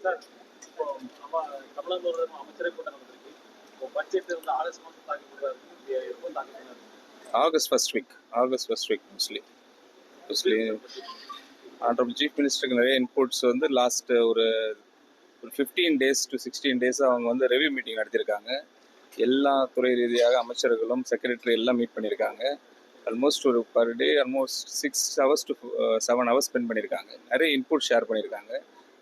Sir, இப்போ நம்ம தமிழக முதல்வர் அமைச்சரவை கூட்டம் நடந்திருக்கு. இப்போ பட்ஜெட் வந்து ஆகஸ்ட் மாதம் தாக்கல் பண்றாரு. எப்போ தாக்கல் பண்ணாரு? August first week mostly honorable chief ministerக்கு நிறைய இன்புட்ஸ் வந்து லாஸ்ட் ஒரு 15 days to 16 days அவங்க வந்து ரெவ்யூ மீட்டிங் நடத்தியிருக்காங்க. எல்லா துறை ரீதியாக அமைச்சர்களும் செக்ரட்டரி எல்லாம் மீட் பண்ணியிருக்காங்க. ஆல்மோஸ்ட் ஒரு per day almost 6 hours to 7 hours spend பண்ணியிருக்காங்க. நிறைய இன்புட் ஷேர் பண்ணியிருக்காங்க.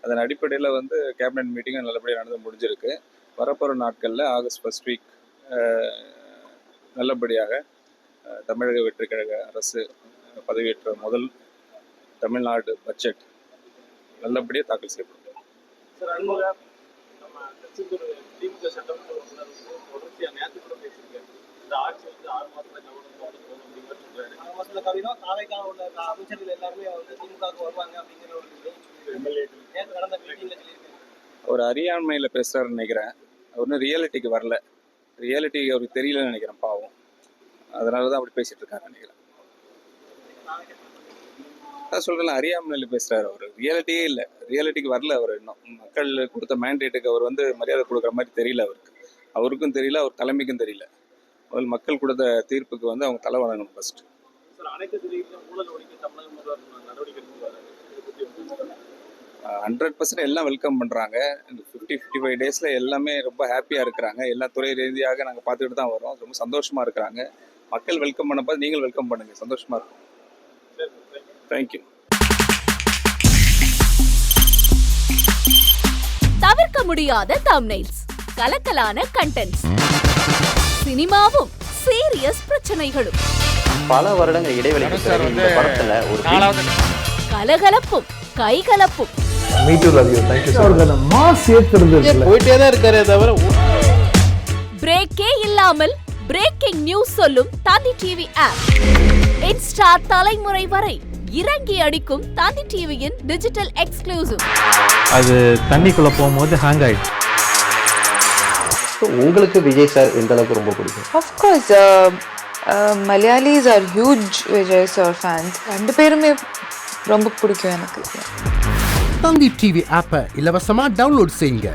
அதன் அடிப்படையில் வந்து கேபினட் மீட்டிங்கும் நல்லபடியாக நடந்து முடிஞ்சிருக்கு. வரப்போகிற நாட்களில் ஆகஸ்ட் ஃபர்ஸ்ட் வீக் நல்லபடியாக தமிழக வெற்றி கழக அரசு பதவியேற்ற முதல் தமிழ்நாடு பட்ஜெட் நல்லபடியாக தாக்கல் செய்யப்படும். சார், அதுபோல நம்ம கட்சிக்கு ஒரு திமுக சட்டமன்ற உறுப்பினர் தொடர்ச்சியாக நேற்று கூட பேசியிருக்காரு. இந்த ஆட்சி வந்து 6 மாதத்துல கவனம் போகணும் அப்படிங்கிற சொல்றாரு. 6 மாசத்துல கவிதம் தாவைக்கான உள்ள அமைச்சர்கள் எல்லாருமே வந்து திமுகவுக்கு வருவாங்க அப்படிங்கிற ஒரு நேற்று நடந்த மீட்டிங்ல சொல்லியிருக்காரு. அவர் அறியாண்மையில் பேசுகிறாருன்னு நினைக்கிறேன். அவர் இன்னும் ரியாலிட்டிக்கு வரல. ரியாலிட்டி அவருக்கு தெரியலன்னு நினைக்கிறேன், பாவம். அதனால தான் அப்படி பேசிட்டு இருக்காரு நினைக்கிறேன். அதான் சொல்கிறேன், அறியாமையில் பேசுகிறாரு. அவர் ரியாலிட்டியே இல்லை, ரியாலிட்டிக்கு வரல. அவர் இன்னும் மக்கள் கொடுத்த மேண்டேட்டுக்கு அவர் வந்து மரியாதை கொடுக்குற மாதிரி தெரியல. அவருக்கும் தெரியல, அவர் தலைமைக்கும் தெரியல. முதல் மக்கள் கொடுத்த தீர்ப்புக்கு வந்து அவங்க தலை வணங்கணும் ஃபர்ஸ்ட். சார், அனைத்து துறைகளிலும் ஊழல் ஒழிக்க தமிழக முதல்வர் நடவடிக்கை எடுத்துவாரு. 100% எல்லாம் வெல்கம் பண்ணுறாங்க. இந்த 50-55 டேஸில் எல்லாமே ரொம்ப ஹாப்பியாக இருக்கிறாங்க. எல்லா துறை ரீதியாக நாங்கள் பார்த்துக்கிட்டு தான் வரோம். ரொம்ப சந்தோஷமாக இருக்கிறாங்க. மக்கள் வெல்கம் பண்ணப்போ நீங்கள் வெல்கம் பண்ணுங்கள், சந்தோஷமாக இருக்கும். தேங்க்யூ. தவிர்க்க முடியாத தம்ப்நெயில்ஸ், கலக்கலான கண்டென்ட்ஸ், சினிமாவும் சீரியஸ் பிரச்சனைகளும், பல வருடங்கள் இடைவெளிக்கு பிறகு இந்த படத்துல ஒரு கலகலப்பும் கைகலப்பும், பிரேக்கே இல்லாமல் பிரேக்கிங் நியூஸ் சொல்லும் தந்தி டிவி ஆப். இன்ஸ்டா தலைமுறை வரை இறங்கி அடிக்கும் தந்தி டிவியின் டிஜிட்டல் எக்ஸ்க்ளூசிவ். அது தண்ணிக்குள்ள போகும்போது ஹேங் ஆயிடுச்சு. உங்களுக்கு விஜய் சார் எந்த அளவுக்கு ரொம்ப பிடிக்கும்? Of course, Malayalis are huge Vijay sir fans. ரெண்டு பேருமே ரொம்ப பிடிக்கும் எனக்கு. தந்தி டிவி ஆப்பை இலவசமா டவுன்லோட் செய்யுங்க.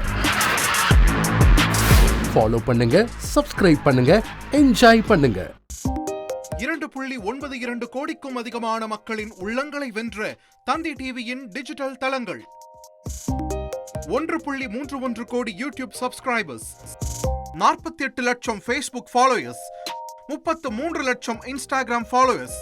ஃபாலோ பண்ணுங்க, சப்ஸ்கிரைப் பண்ணுங்க, என்ஜாய் பண்ணுங்க. 2.92 கோடிக்கும் அதிகமான மக்களின் உள்ளங்களை வென்ற தந்தி டிவியின் டிஜிட்டல் தளங்கள். 1.31 கோடி யூடியூப் சப்ஸ்கிரைபர்ஸ், 48 லட்சம் ஃபேஸ்புக் ஃபாலோயர்ஸ், 33 லட்சம் இன்ஸ்டாகிராம் ஃபாலோயர்ஸ்,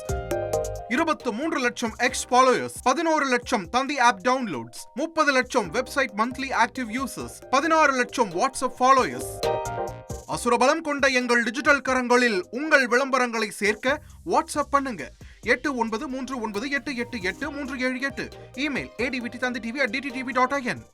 23 லட்சம் எக்ஸ் ஃபாலோயர்ஸ், 11 லட்சம் தந்தி ஆப் டவுன்லோட்ஸ், 30 லட்சம் வெப்சைட் மந்த்லி ஆக்டிவ் யூசர்ஸ், 16 லட்சம் வாட்ஸ்அப் ஃபாலோயர்ஸ். அசுரபலம் கொண்ட எங்கள் டிஜிட்டல் கரங்களில் உங்கள் விளம்பரங்களை சேர்க்க வாட்ஸ்அப் பண்ணுங்க 8939888378. Email advttanditv@dttv.in.